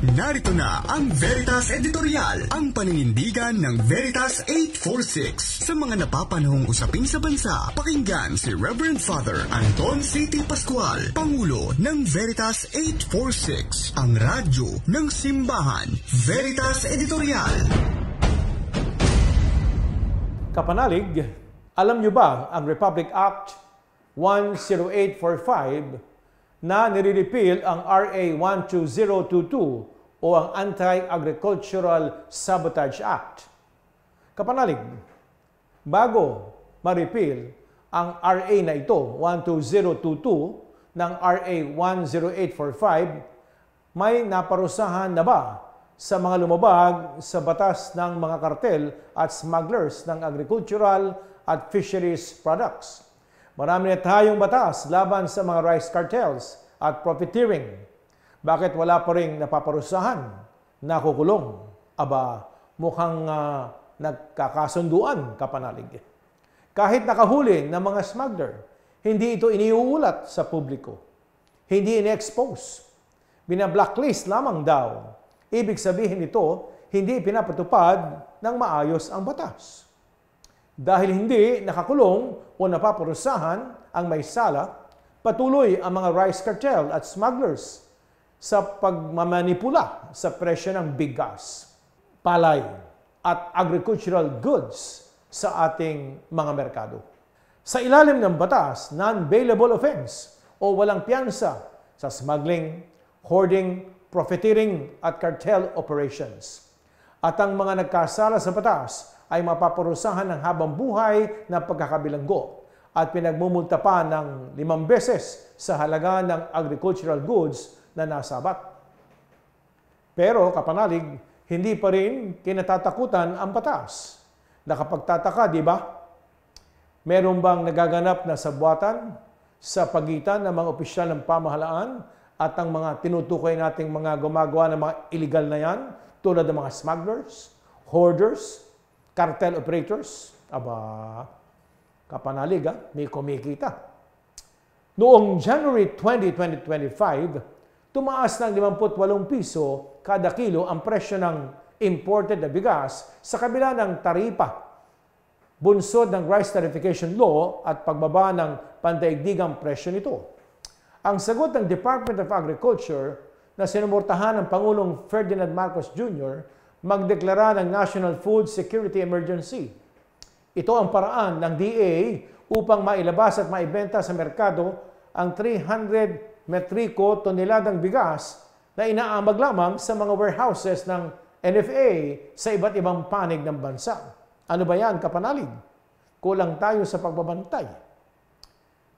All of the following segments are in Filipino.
Narito na ang Veritas Editorial, ang paninindigan ng Veritas 846. Sa mga napapanahong usapin sa bansa, pakinggan si Reverend Father Anton C.T. Pascual, Pangulo ng Veritas 846, ang radyo ng simbahan. Veritas Editorial. Kapanalig, alam niyo ba ang Republic Act 10845 na nire-repeal ang RA 12022 o ang Anti-Agricultural Sabotage Act? Kapanalig, bago ma-repeal ang RA na ito, 12022 ng RA 10845, may naparusahan na ba sa mga lumabag sa batas ng mga kartel at smugglers ng agricultural at fisheries products? Marami na tayong batas laban sa mga rice cartels at profiteering. Bakit wala pa rin napaparusahan, nakukulong? Aba, mukhang nagkakasunduan, kapanalig. Kahit nakahuli ng mga smuggler, hindi ito iniuulat sa publiko. Hindi ini-expose. Bina-blacklist lamang daw. Ibig sabihin ito, hindi pinapatupad ng maayos ang batas. Dahil hindi nakakulong o napaparusahan ang may sala, patuloy ang mga rice cartel at smugglers sa pagmamanipula sa presyo ng bigas, palay at agricultural goods sa ating mga merkado. Sa ilalim ng batas, non-bailable offense o walang piyansa sa smuggling, hoarding, profiteering at cartel operations. At ang mga nagkasala sa batas ay mapaparusahan ng habang buhay na pagkakabilanggo at pinagmumulta pa ng 5 beses sa halaga ng agricultural goods na nasabat. Pero, kapanalig, hindi pa rin kinatatakutan ang batas. Nakapagtataka, di ba? Meron bang nagaganap na sabuatan sa pagitan ng mga opisyal ng pamahalaan at ang mga tinutukoy nating mga gumagawa ng mga illegal na yan, tulad ng mga smugglers, hoarders, cartel operators? Aba, kapanalig, may kumikita. Noong January 20, 2025, tumaas ng 58 piso kada kilo ang presyo ng imported na bigas sa kabila ng taripa, bunsod ng Rice Tarification Law at pagbaba ng pandaigdigang presyo nito. Ang sagot ng Department of Agriculture na sinumurtahan ng Pangulong Ferdinand Marcos Jr. magdeklara ng National Food Security Emergency. Ito ang paraan ng DA upang mailabas at maibenta sa merkado ang 300 metriko toneladang bigas na inaamag lamang sa mga warehouses ng NFA sa iba't ibang panig ng bansa. Ano ba yan, kapanalig? Kulang tayo sa pagbabantay.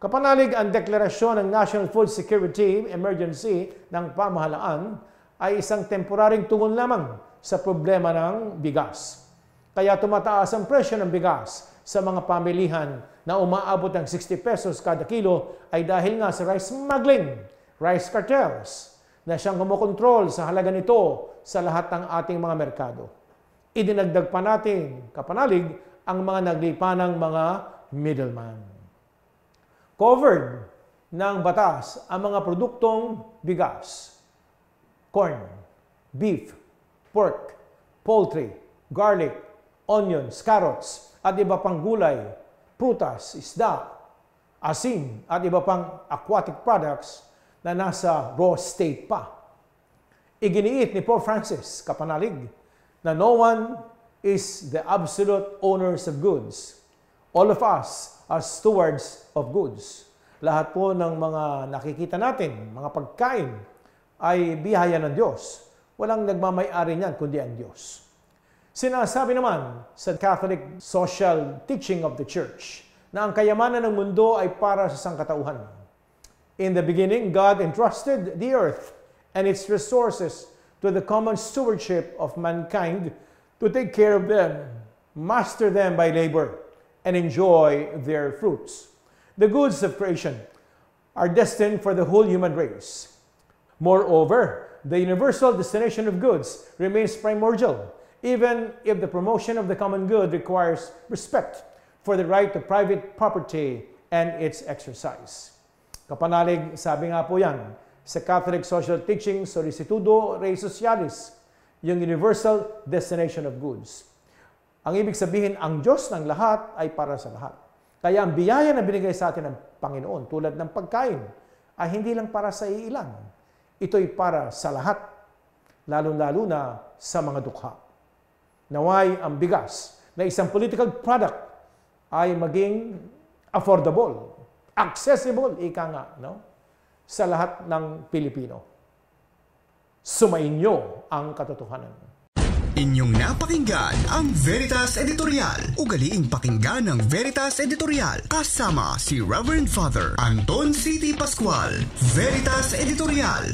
Kapanalig, ang deklarasyon ng National Food Security Emergency ng pamahalaan ay isang temporaring tugon lamang sa problema ng bigas. Kaya tumataas ang presyo ng bigas sa mga pamilihan na umaabot ng 60 pesos kada kilo ay dahil nga sa rice smuggling, rice cartels, na siyang kumokontrol sa halaga nito sa lahat ng ating mga merkado. Idinagdag pa natin, kapanalig, ang mga naglipanang mga middleman. Covered ng batas ang mga produktong bigas, corn, beef, pork, poultry, garlic, onions, carrots, at iba pang gulay, prutas, isda, asin, at iba pang aquatic products na nasa raw state pa. Iginiit ni Pope Francis, kapanalig, na no one is the absolute owners of goods. All of us are stewards of goods. Lahat po ng mga nakikita natin, mga pagkain, ay biyaya ng Diyos. Walang nagmamay-ari niyan kundi ang Diyos. Sinasabi naman sa Catholic social teaching of the Church na ang kayamanan ng mundo ay para sa sangkatauhan. In the beginning, God entrusted the earth and its resources to the common stewardship of mankind to take care of them, master them by labor, and enjoy their fruits. The goods of creation are destined for the whole human race. Moreover, the universal destination of goods remains primordial, even if the promotion of the common good requires respect for the right to private property and its exercise. Kapanalig, sabi nga po yan sa Catholic Social Teaching Solicitudo Rei Socialis, yung universal destination of goods. Ang ibig sabihin, ang Diyos ng lahat ay para sa lahat. Kaya ang biyaya na binigay sa atin ng Panginoon, tulad ng pagkain, ay hindi lang para sa iilan. Ito'y para sa lahat, lalo-lalo na sa mga dukha. Naway ang bigas na isang political product ay maging affordable, accessible, ika nga, no? Sa lahat ng Pilipino. Sumainyo ang katotohanan. Inyong napakinggan ang Veritas Editorial. Ugaliing pakinggan ng Veritas Editorial kasama si Reverend Father Anton C.T. Pascual. Veritas Editorial.